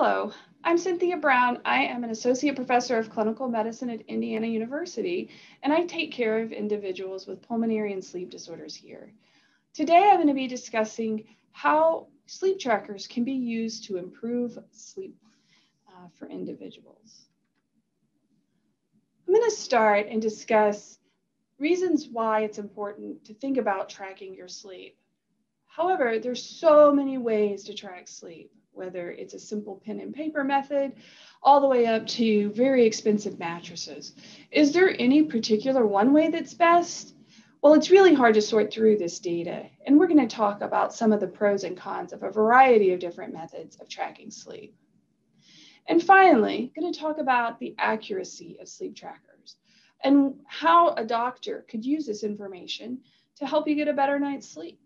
Hello, I'm Cynthia Brown. I am an associate professor of clinical medicine at Indiana University, and I take care of individuals with pulmonary and sleep disorders here. Today, I'm going to be discussing how sleep trackers can be used to improve sleep for individuals. I'm going to start and discuss reasons why it's important to think about tracking your sleep. However, there's so many ways to track sleep, whether it's a simple pen and paper method, all the way up to very expensive mattresses. Is there any particular one way that's best? Well, it's really hard to sort through this data, and we're going to talk about some of the pros and cons of a variety of different methods of tracking sleep. And finally, I'm going to talk about the accuracy of sleep trackers and how a doctor could use this information to help you get a better night's sleep.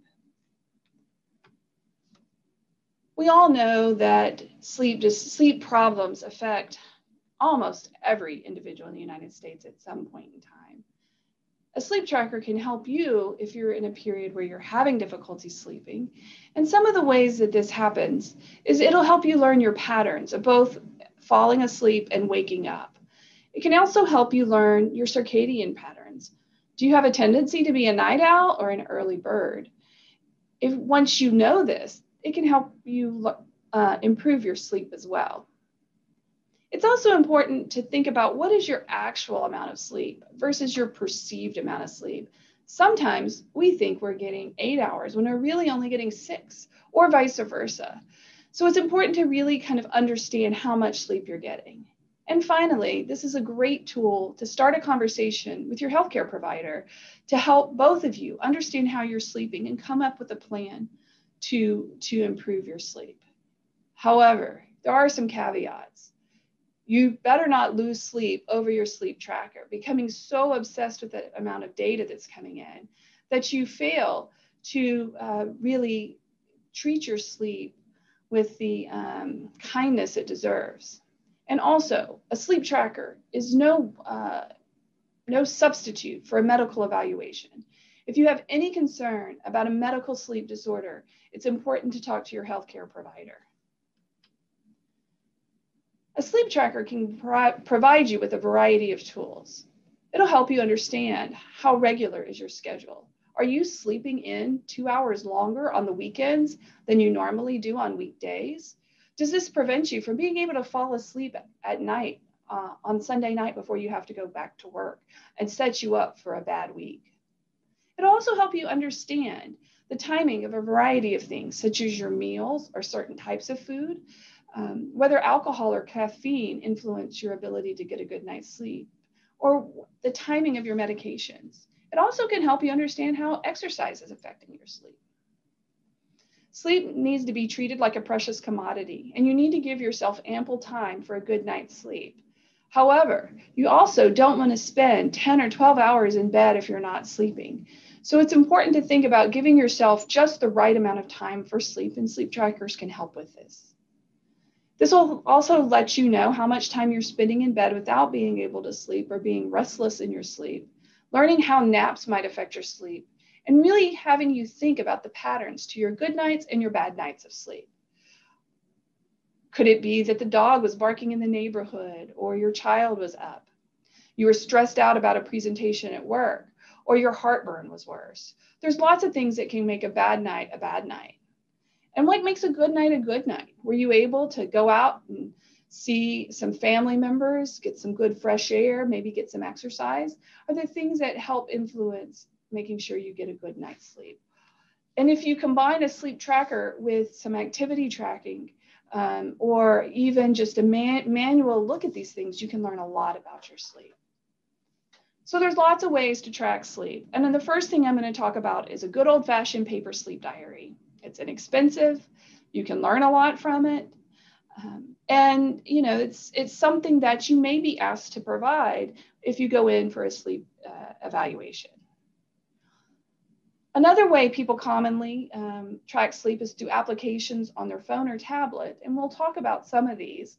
We all know that sleep problems affect almost every individual in the United States at some point in time. A sleep tracker can help you if you're in a period where you're having difficulty sleeping. And some of the ways that this happens is it'll help you learn your patterns of both falling asleep and waking up. It can also help you learn your circadian patterns. Do you have a tendency to be a night owl or an early bird? Once you know this, it can help you improve your sleep as well. It's also important to think about what is your actual amount of sleep versus your perceived amount of sleep. Sometimes we think we're getting 8 hours when we're really only getting 6, or vice versa. So it's important to really kind of understand how much sleep you're getting. And finally, this is a great tool to start a conversation with your healthcare provider to help both of you understand how you're sleeping and come up with a plan to improve your sleep. However, there are some caveats. You better not lose sleep over your sleep tracker, becoming so obsessed with the amount of data that's coming in that you fail to really treat your sleep with the kindness it deserves. And also, a sleep tracker is no substitute for a medical evaluation. If you have any concern about a medical sleep disorder, it's important to talk to your healthcare provider. A sleep tracker can provide you with a variety of tools. It'll help you understand how regular is your schedule. Are you sleeping in 2 hours longer on the weekends than you normally do on weekdays? Does this prevent you from being able to fall asleep at night on Sunday night before you have to go back to work and set you up for a bad week? It'll also help you understand the timing of a variety of things, such as your meals or certain types of food, whether alcohol or caffeine influence your ability to get a good night's sleep, or the timing of your medications. It also can help you understand how exercise is affecting your sleep. Sleep needs to be treated like a precious commodity, and you need to give yourself ample time for a good night's sleep. However, you also don't want to spend 10 or 12 hours in bed if you're not sleeping. So it's important to think about giving yourself just the right amount of time for sleep, and sleep trackers can help with this. This will also let you know how much time you're spending in bed without being able to sleep or being restless in your sleep, learning how naps might affect your sleep, and really having you think about the patterns to your good nights and your bad nights of sleep. Could it be that the dog was barking in the neighborhood, or your child was up? You were stressed out about a presentation at work, or your heartburn was worse. There's lots of things that can make a bad night a bad night. And what makes a good night a good night? Were you able to go out and see some family members, get some good fresh air, maybe get some exercise? Are there things that help influence making sure you get a good night's sleep? And if you combine a sleep tracker with some activity tracking, or even just a manual look at these things, you can learn a lot about your sleep. So there's lots of ways to track sleep. And then the first thing I'm going to talk about is a good old-fashioned paper sleep diary. It's inexpensive. You can learn a lot from it. And you know, it's something that you may be asked to provide if you go in for a sleep evaluation. Another way people commonly track sleep is through applications on their phone or tablet, and we'll talk about some of these.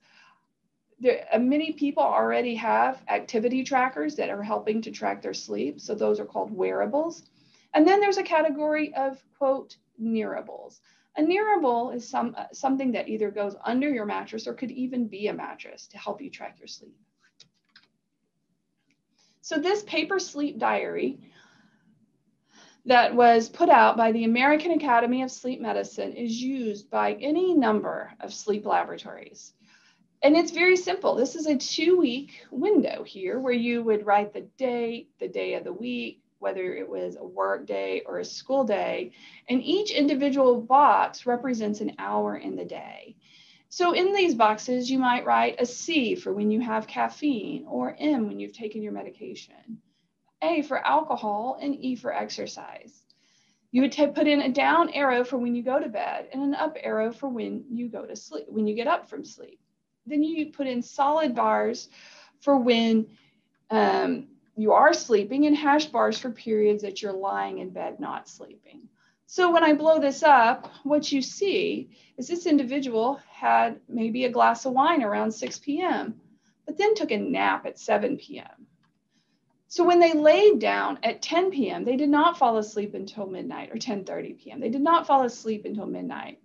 Many people already have activity trackers that are helping to track their sleep, so those are called wearables. And then there's a category of, quote, nearables. A nearable is something that either goes under your mattress or could even be a mattress to help you track your sleep. So this paper sleep diary that was put out by the American Academy of Sleep Medicine is used by any number of sleep laboratories. And it's very simple. This is a 2-week window here where you would write the date, the day of the week, whether it was a work day or a school day, and each individual box represents an hour in the day. So in these boxes, you might write a C for when you have caffeine, or M when you've taken your medication, A for alcohol, and E for exercise. You would put in a down arrow for when you go to bed and an up arrow for when you go to sleep, when you get up from sleep. Then you put in solid bars for when you are sleeping and hash bars for periods that you're lying in bed not sleeping. So when I blow this up, what you see is this individual had maybe a glass of wine around 6 p.m., but then took a nap at 7 p.m. So when they laid down at 10 p.m., they did not fall asleep until midnight, or 10:30 p.m. They did not fall asleep until midnight.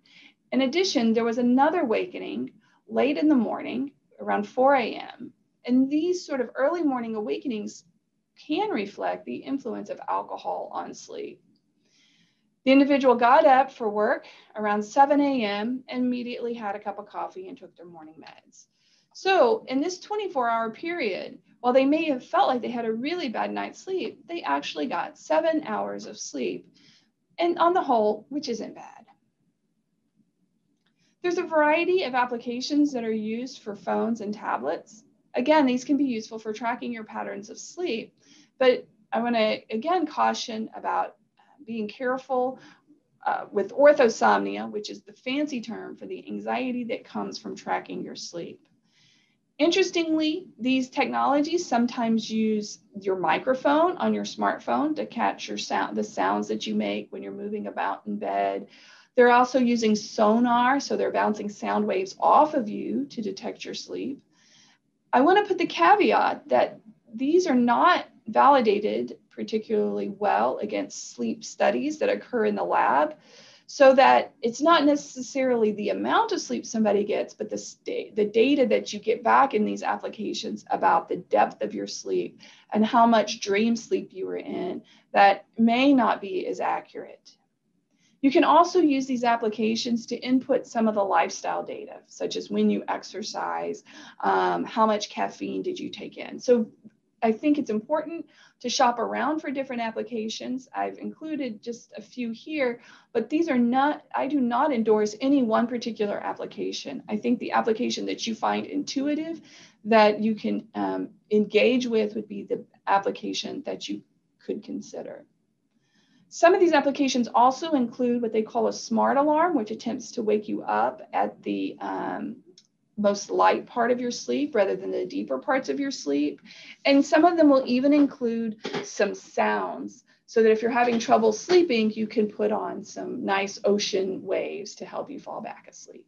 In addition, there was another awakening late in the morning around 4 a.m. And these sort of early morning awakenings can reflect the influence of alcohol on sleep. The individual got up for work around 7 a.m. and immediately had a cup of coffee and took their morning meds. So in this 24-hour period, while they may have felt like they had a really bad night's sleep, they actually got 7 hours of sleep, and on the whole, which isn't bad. There's a variety of applications that are used for phones and tablets. Again, these can be useful for tracking your patterns of sleep, but I want to again caution about being careful with orthosomnia, which is the fancy term for the anxiety that comes from tracking your sleep. Interestingly, these technologies sometimes use your microphone on your smartphone to catch your sound, the sounds that you make when you're moving about in bed. They're also using sonar, so they're bouncing sound waves off of you to detect your sleep. I want to put the caveat that these are not validated particularly well against sleep studies that occur in the lab, so that it's not necessarily the amount of sleep somebody gets, but the data that you get back in these applications about the depth of your sleep and how much dream sleep you were in that may not be as accurate. You can also use these applications to input some of the lifestyle data, such as when you exercise, how much caffeine did you take in. So I think it's important to shop around for different applications. I've included just a few here, but these are not, I do not endorse any one particular application. I think the application that you find intuitive, that you can engage with, would be the application that you could consider. Some of these applications also include what they call a smart alarm, which attempts to wake you up at the most light part of your sleep rather than the deeper parts of your sleep. And some of them will even include some sounds so that if you're having trouble sleeping, you can put on some nice ocean waves to help you fall back asleep.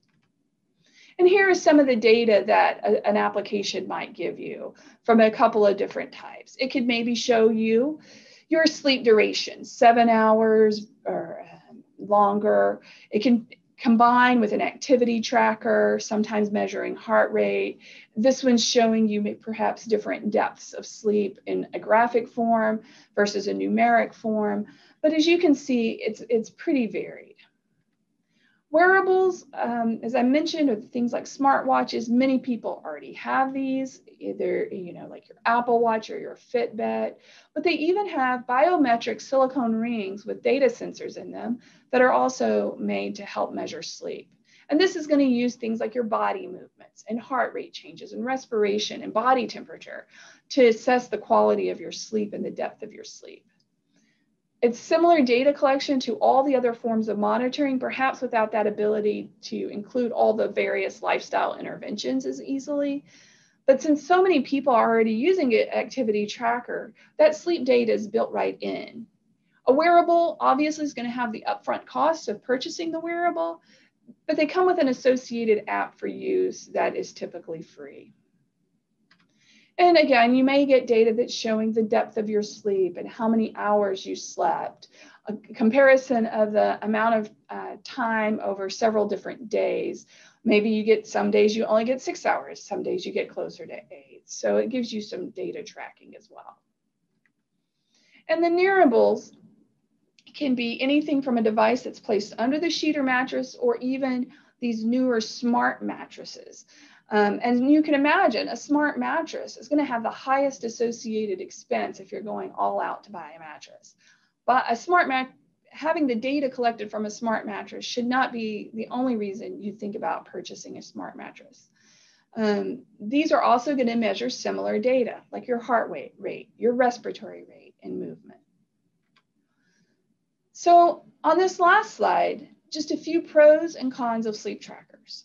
And here is some of the data that an application might give you from a couple of different types. It could maybe show you your sleep duration, 7 hours or longer. It can combine with an activity tracker, sometimes measuring heart rate. This one's showing you perhaps different depths of sleep in a graphic form versus a numeric form. But as you can see, it's pretty varied. Wearables, as I mentioned, are things like smartwatches. Many people already have these, either like your Apple Watch or your Fitbit, but they even have biometric silicone rings with data sensors in them that are also made to help measure sleep. And this is going to use things like your body movements and heart rate changes and respiration and body temperature to assess the quality of your sleep and the depth of your sleep. It's similar data collection to all the other forms of monitoring, perhaps without that ability to include all the various lifestyle interventions as easily. But since so many people are already using an activity tracker, that sleep data is built right in. A wearable obviously is going to have the upfront cost of purchasing the wearable, but they come with an associated app for use that is typically free. And again, you may get data that's showing the depth of your sleep and how many hours you slept, a comparison of the amount of time over several different days. Maybe you get some days you only get 6 hours, some days you get closer to 8. So it gives you some data tracking as well. And the Wearables can be anything from a device that's placed under the sheet or mattress, or even these newer smart mattresses. And you can imagine a smart mattress is going to have the highest associated expense if you're going all out to buy a mattress. But having the data collected from a smart mattress should not be the only reason you think about purchasing a smart mattress. These are also going to measure similar data, like your heart rate, your respiratory rate, and movement. So on this last slide, just a few pros and cons of sleep trackers.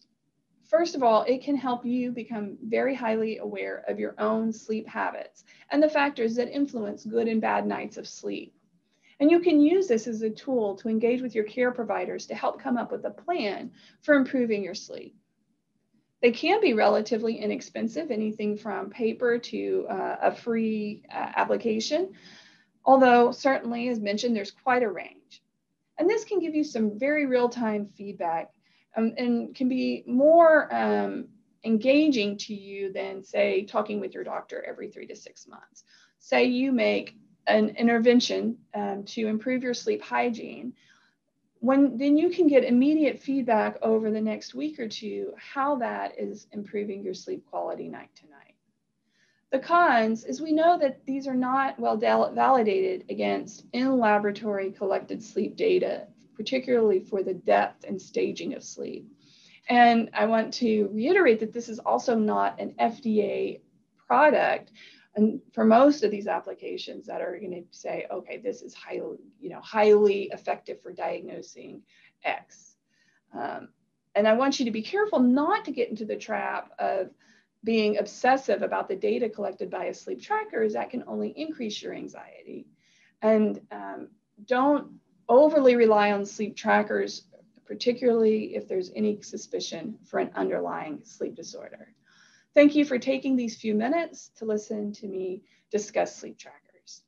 First of all, it can help you become very highly aware of your own sleep habits and the factors that influence good and bad nights of sleep. And you can use this as a tool to engage with your care providers to help come up with a plan for improving your sleep. They can be relatively inexpensive, anything from paper to a free application, although certainly, as mentioned, there's quite a range. And this can give you some very real-time feedback and can be more engaging to you than, say, talking with your doctor every 3 to 6 months. Say you make an intervention to improve your sleep hygiene, then you can get immediate feedback over the next week or two how that is improving your sleep quality night to night. The cons is we know that these are not well validated against in-laboratory collected sleep data, particularly for the depth and staging of sleep. And I want to reiterate that this is also not an FDA product. And for most of these applications that are going to say, okay, this is highly effective for diagnosing X. And I want you to be careful not to get into the trap of being obsessive about the data collected by a sleep tracker, as that can only increase your anxiety. And don't overly rely on sleep trackers, particularly if there's any suspicion for an underlying sleep disorder. Thank you for taking these few minutes to listen to me discuss sleep trackers.